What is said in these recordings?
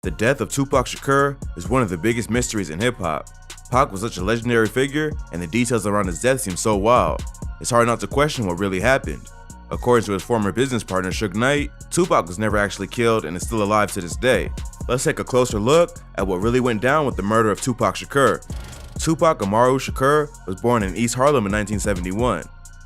The death of Tupac Shakur is one of the biggest mysteries in hip-hop. Pac was such a legendary figure, and the details around his death seem so wild. It's hard not to question what really happened. According to his former business partner Suge Knight, Tupac was never actually killed and is still alive to this day. Let's take a closer look at what really went down with the murder of Tupac Shakur. Tupac Amaru Shakur was born in East Harlem in 1971.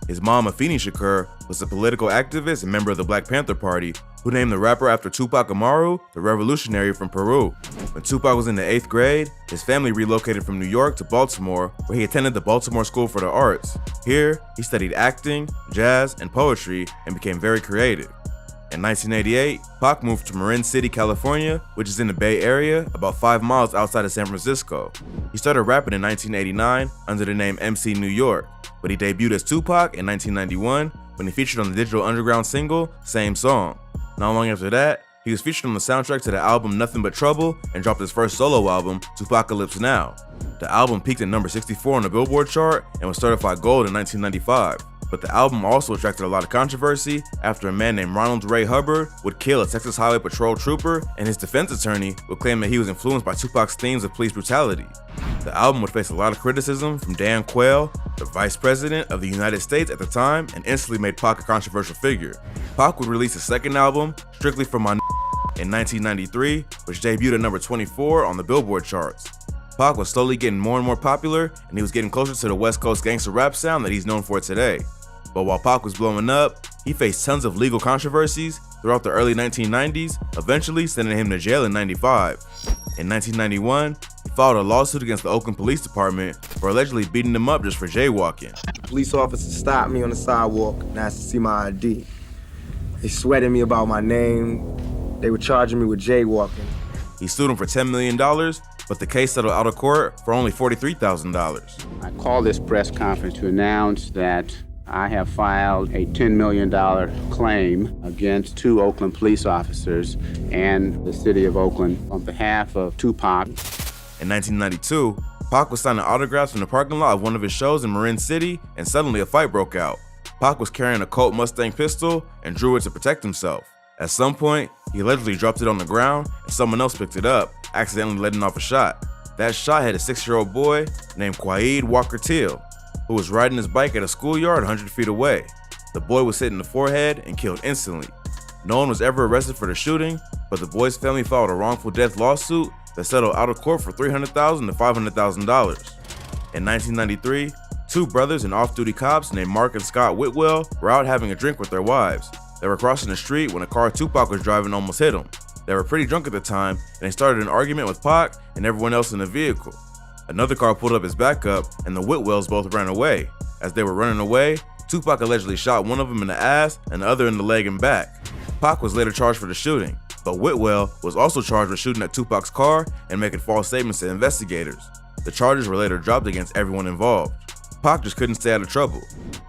His mom, Afeni Shakur, was a political activist and member of the Black Panther Party who named the rapper after Tupac Amaru, the revolutionary from Peru. When Tupac was in the 8th grade, his family relocated from New York to Baltimore, where he attended the Baltimore School for the Arts. Here, he studied acting, jazz, and poetry and became very creative. In 1988, Pac moved to Marin City, California, which is in the Bay Area, about 5 miles outside of San Francisco. He started rapping in 1989 under the name MC New York, but he debuted as Tupac in 1991 when he featured on the Digital Underground single, Same Song. Not long after that, he was featured on the soundtrack to the album Nothing But Trouble and dropped his first solo album, Tupacalypse Now. The album peaked at number 64 on the Billboard chart and was certified gold in 1995. But the album also attracted a lot of controversy after a man named Ronald Ray Hubbard would kill a Texas Highway Patrol trooper, and his defense attorney would claim that he was influenced by Tupac's themes of police brutality. The album would face a lot of criticism from Dan Quayle, the Vice President of the United States at the time, and instantly made Pac a controversial figure. Pac would release his second album, Strictly For My in 1993, which debuted at number 24 on the Billboard charts. Pac was slowly getting more and more popular, and he was getting closer to the West Coast gangster rap sound that he's known for today. But while Pac was blowing up, he faced tons of legal controversies throughout the early 1990s, eventually sending him to jail in 95. In 1991, he filed a lawsuit against the Oakland Police Department for allegedly beating him up just for jaywalking. Police officers stopped me on the sidewalk and asked to see my ID. They sweated me about my name. They were charging me with jaywalking. He sued him for $10 million, but the case settled out of court for only $43,000. I call this press conference to announce that I have filed a $10 million claim against 2 Oakland police officers and the city of Oakland on behalf of Tupac. In 1992, Pac was signing autographs in the parking lot of one of his shows in Marin City, and suddenly a fight broke out. Pac was carrying a Colt Mustang pistol and drew it to protect himself. At some point, he allegedly dropped it on the ground and someone else picked it up, accidentally letting off a shot. That shot hit a 6-year-old boy named Quaid Walker Teal, who was riding his bike at a schoolyard 100 feet away. The boy was hit in the forehead and killed instantly. No one was ever arrested for the shooting, but the boy's family filed a wrongful death lawsuit that settled out of court for $300,000 to $500,000. In 1993, 2 brothers and off-duty cops named Mark and Scott Whitwell were out having a drink with their wives. They were crossing the street when a car Tupac was driving almost hit them. They were pretty drunk at the time, and they started an argument with Pac and everyone else in the vehicle. Another car pulled up as backup, and the Whitwells both ran away. As they were running away, Tupac allegedly shot one of them in the ass and the other in the leg and back. Pac was later charged for the shooting, but Whitwell was also charged with shooting at Tupac's car and making false statements to investigators. The charges were later dropped against everyone involved. Pac just couldn't stay out of trouble.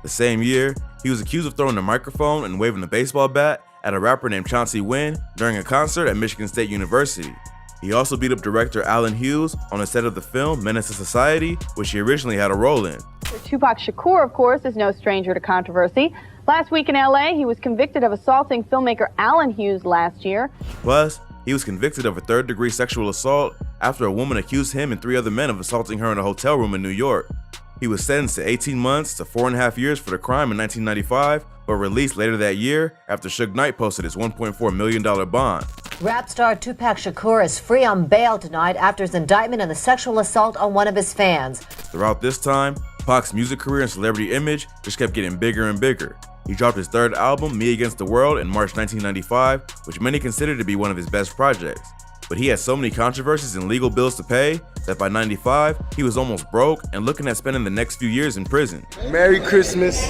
The same year, he was accused of throwing a microphone and waving a baseball bat at a rapper named Chauncey Wynn during a concert at Michigan State University. He also beat up director Alan Hughes on the set of the film Menace to Society, which he originally had a role in. Tupac Shakur, of course, is no stranger to controversy. Last week in LA, he was convicted of assaulting filmmaker Alan Hughes last year. Plus, he was convicted of a 3rd-degree sexual assault after a woman accused him and 3 other men of assaulting her in a hotel room in New York. He was sentenced to 18 months to 4.5 years for the crime in 1995, but released later that year after Suge Knight posted his $1.4 million bond. Rap star Tupac Shakur is free on bail tonight after his indictment on the sexual assault on one of his fans. Throughout this time, Pac's music career and celebrity image just kept getting bigger and bigger. He dropped his 3rd album, Me Against the World, in March 1995, which many consider to be one of his best projects. But he had so many controversies and legal bills to pay that by 95, he was almost broke and looking at spending the next few years in prison. Merry Christmas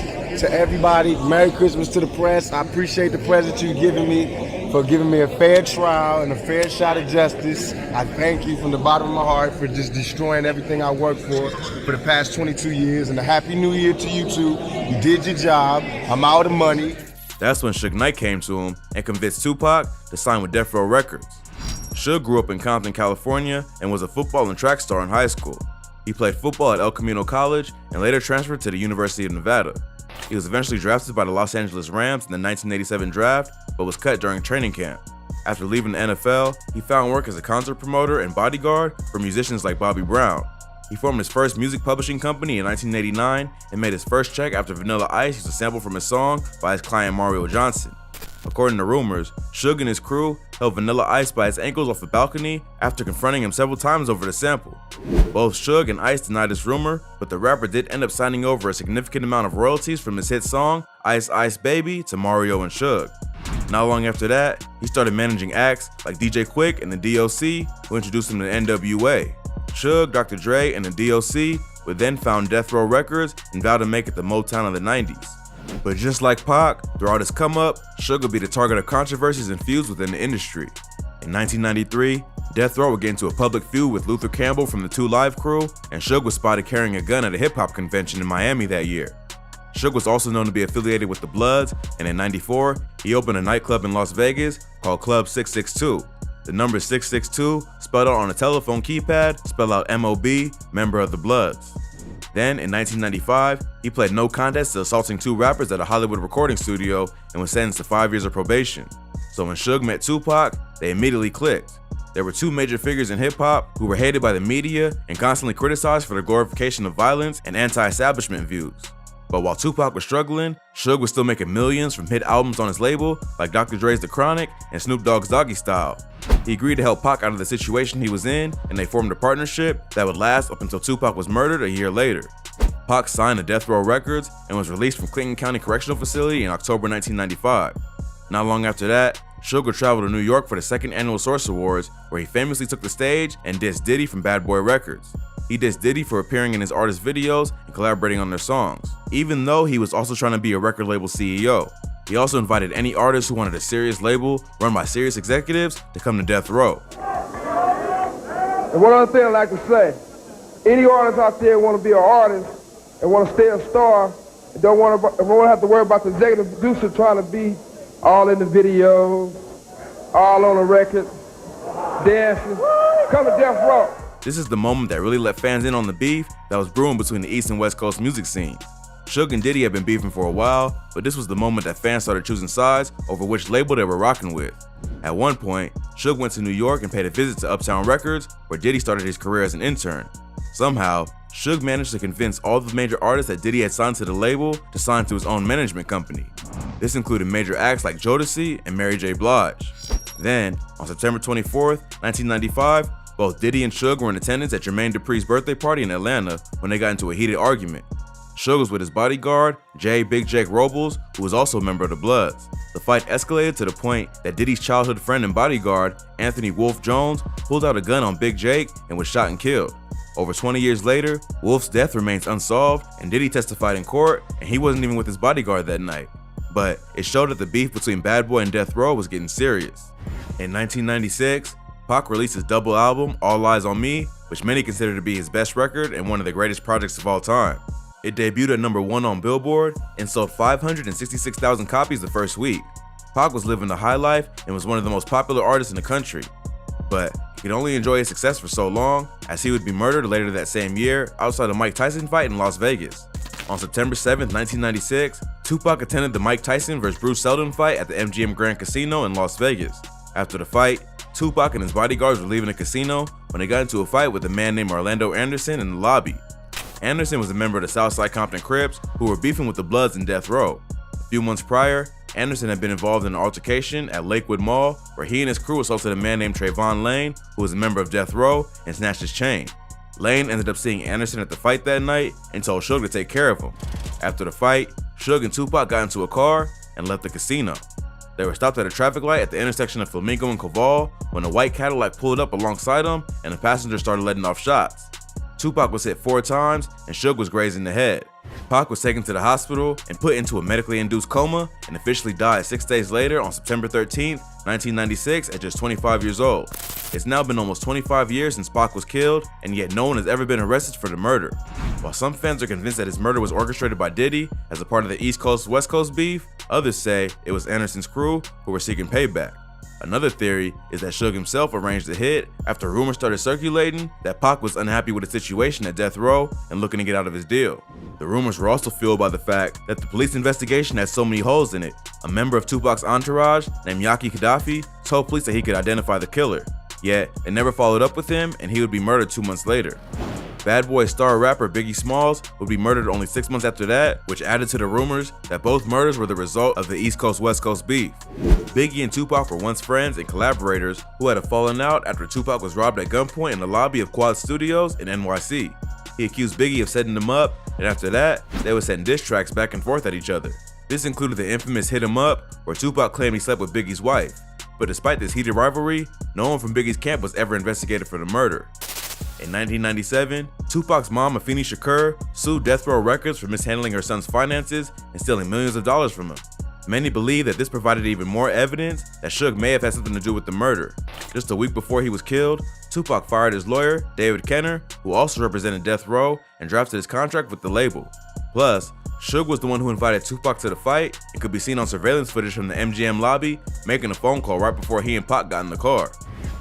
to everybody. Merry Christmas to the press. I appreciate the present you've given me for giving me a fair trial and a fair shot at justice. I thank you from the bottom of my heart for just destroying everything I worked for the past 22 years. And a happy new year to you too. You did your job. I'm out of money. That's when Suge Knight came to him and convinced Tupac to sign with Death Row Records. Suge grew up in Compton, California, and was a football and track star in high school. He played football at El Camino College and later transferred to the University of Nevada. He was eventually drafted by the Los Angeles Rams in the 1987 draft, but was cut during training camp. After leaving the NFL, he found work as a concert promoter and bodyguard for musicians like Bobby Brown. He formed his first music publishing company in 1989 and made his first check after Vanilla Ice used a sample from his song by his client Mario Johnson. According to rumors, Suge and his crew held Vanilla Ice by his ankles off a balcony after confronting him several times over the sample. Both Suge and Ice denied this rumor, but the rapper did end up signing over a significant amount of royalties from his hit song Ice Ice Baby to Mario and Suge. Not long after that, he started managing acts like DJ Quick and the DOC, who introduced him to NWA. Suge, Dr. Dre, and the DOC would then found Death Row Records and vowed to make it the Motown of the 90s. But just like Pac, throughout his come-up, Suge would be the target of controversies and feuds within the industry. In 1993, Death Row would get into a public feud with Luther Campbell from the 2 Live crew, and Suge was spotted carrying a gun at a hip-hop convention in Miami that year. Suge was also known to be affiliated with the Bloods, and in '94, he opened a nightclub in Las Vegas called Club 662. The number 662, spelled out on a telephone keypad, spelled out MOB, member of the Bloods. Then, in 1995, he pled no contest to assaulting 2 rappers at a Hollywood recording studio and was sentenced to 5 years of probation. So when Suge met Tupac, they immediately clicked. There were 2 major figures in hip-hop who were hated by the media and constantly criticized for their glorification of violence and anti-establishment views. But while Tupac was struggling, Suge was still making millions from hit albums on his label like Dr. Dre's The Chronic and Snoop Dogg's Doggy Style. He agreed to help Pac out of the situation he was in, and they formed a partnership that would last up until Tupac was murdered a year later. Pac signed to Death Row Records and was released from Clinton County Correctional Facility in October 1995. Not long after that, Suge would travel to New York for the 2nd annual Source Awards, where he famously took the stage and dissed Diddy from Bad Boy Records. He dissed Diddy for appearing in his artist videos and collaborating on their songs, even though he was also trying to be a record label CEO. He also invited any artist who wanted a serious label run by serious executives to come to Death Row. And one other thing I'd like to say, any artist out there want to be an artist and want to stay a star and don't want to have to worry about the executive producer trying to be all in the videos, all on the record, dancing, come to Death Row. This is the moment that really let fans in on the beef that was brewing between the East and West Coast music scenes. Suge and Diddy had been beefing for a while, but this was the moment that fans started choosing sides over which label they were rocking with. At one point, Suge went to New York and paid a visit to Uptown Records, where Diddy started his career as an intern. Somehow, Suge managed to convince all the major artists that Diddy had signed to the label to sign to his own management company. This included major acts like Jodeci and Mary J. Blige. Then, on September 24th, 1995, both Diddy and Suge were in attendance at Jermaine Dupri's birthday party in Atlanta when they got into a heated argument. Suge was with his bodyguard, J. Big Jake Robles, who was also a member of the Bloods. The fight escalated to the point that Diddy's childhood friend and bodyguard, Anthony Wolf Jones, pulled out a gun on Big Jake and was shot and killed. Over 20 years later, Wolf's death remains unsolved, and Diddy testified in court, and he wasn't even with his bodyguard that night. But it showed that the beef between Bad Boy and Death Row was getting serious. In 1996, Pac released his double album, All Eyes on Me, which many consider to be his best record and one of the greatest projects of all time. It debuted at number 1 on Billboard and sold 566,000 copies the first week. Pac was living the high life and was one of the most popular artists in the country. But he could only enjoy his success for so long, as he would be murdered later that same year outside a Mike Tyson fight in Las Vegas. On September 7, 1996, Tupac attended the Mike Tyson vs. Bruce Seldon fight at the MGM Grand Casino in Las Vegas. After the fight, Tupac and his bodyguards were leaving the casino when they got into a fight with a man named Orlando Anderson in the lobby. Anderson was a member of the Southside Compton Crips who were beefing with the Bloods in Death Row. A few months prior, Anderson had been involved in an altercation at Lakewood Mall where he and his crew assaulted a man named Trayvon Lane, who was a member of Death Row, and snatched his chain. Lane ended up seeing Anderson at the fight that night and told Suge to take care of him. After the fight, Suge and Tupac got into a car and left the casino. They were stopped at a traffic light at the intersection of Flamingo and Koval when a white Cadillac pulled up alongside them and the passenger started letting off shots. Tupac was hit 4 times and Suge was grazed in the head. Pac was taken to the hospital and put into a medically induced coma and officially died 6 days later on September 13, 1996 at just 25 years old. It's now been almost 25 years since Pac was killed, and yet no one has ever been arrested for the murder. While some fans are convinced that his murder was orchestrated by Diddy as a part of the East Coast-West Coast beef, others say it was Anderson's crew who were seeking payback. Another theory is that Suge himself arranged the hit after rumors started circulating that Pac was unhappy with the situation at Death Row and looking to get out of his deal. The rumors were also fueled by the fact that the police investigation had so many holes in it. A member of Tupac's entourage named Yaki Gaddafi told police that he could identify the killer, yet it never followed up with him and he would be murdered 2 months later. Bad Boy star rapper Biggie Smalls would be murdered only 6 months after that, which added to the rumors that both murders were the result of the East Coast-West Coast beef. Biggie and Tupac were once friends and collaborators who had a falling out after Tupac was robbed at gunpoint in the lobby of Quad Studios in NYC. He accused Biggie of setting him up, and after that, they would send diss tracks back and forth at each other. This included the infamous Hit 'Em Up, where Tupac claimed he slept with Biggie's wife. But despite this heated rivalry, no one from Biggie's camp was ever investigated for the murder. In 1997, Tupac's mom, Afeni Shakur, sued Death Row Records for mishandling her son's finances and stealing millions of dollars from him. Many believe that this provided even more evidence that Suge may have had something to do with the murder. Just a week before he was killed, Tupac fired his lawyer, David Kenner, who also represented Death Row, and drafted his contract with the label. Plus, Suge was the one who invited Tupac to the fight and could be seen on surveillance footage from the MGM lobby making a phone call right before he and Pac got in the car.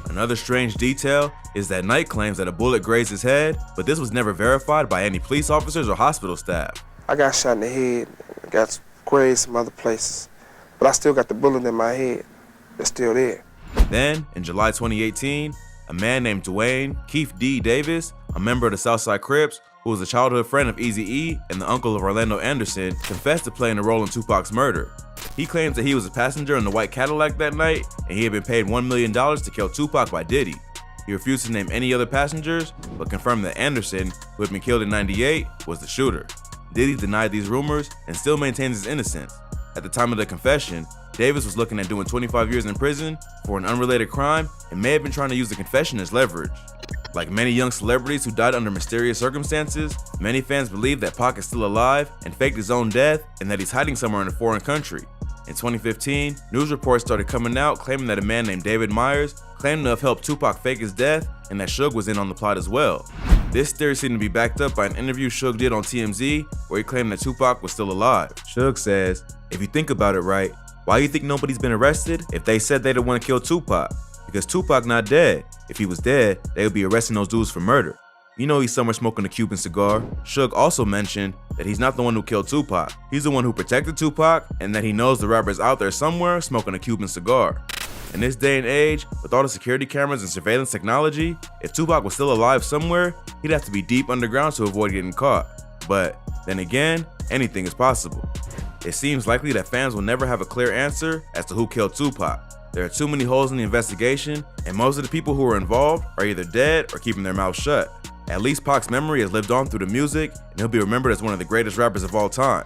Another strange detail is that Knight claims that a bullet grazed his head, but this was never verified by any police officers or hospital staff. I got shot in the head, got grazed some other places, but I still got the bullet in my head. It's still there. Then, in July 2018, a man named Dwayne Keith D. Davis, a member of the Southside Crips, who was a childhood friend of Eazy-E and the uncle of Orlando Anderson, confessed to playing a role in Tupac's murder. He claims that he was a passenger in the white Cadillac that night and he had been paid $1 million to kill Tupac by Diddy. He refused to name any other passengers, but confirmed that Anderson, who had been killed in '98, was the shooter. Diddy denied these rumors and still maintains his innocence. At the time of the confession, Davis was looking at doing 25 years in prison for an unrelated crime and may have been trying to use the confession as leverage. Like many young celebrities who died under mysterious circumstances, many fans believe that Pac is still alive and faked his own death and that he's hiding somewhere in a foreign country. In 2015, news reports started coming out claiming that a man named David Myers claimed to have helped Tupac fake his death and that Suge was in on the plot as well. This theory seemed to be backed up by an interview Suge did on TMZ where he claimed that Tupac was still alive. Suge says, "If you think about it right, why do you think nobody's been arrested if they said they didn't want to kill Tupac? Because Tupac not dead. If he was dead, they would be arresting those dudes for murder. You know he's somewhere smoking a Cuban cigar." Suge also mentioned that he's not the one who killed Tupac. He's the one who protected Tupac and that he knows the rapper's out there somewhere smoking a Cuban cigar. In this day and age, with all the security cameras and surveillance technology, if Tupac was still alive somewhere, he'd have to be deep underground to avoid getting caught. But then again, anything is possible. It seems likely that fans will never have a clear answer as to who killed Tupac. There are too many holes in the investigation, and most of the people who are involved are either dead or keeping their mouths shut. At least Pac's memory has lived on through the music, and he'll be remembered as one of the greatest rappers of all time.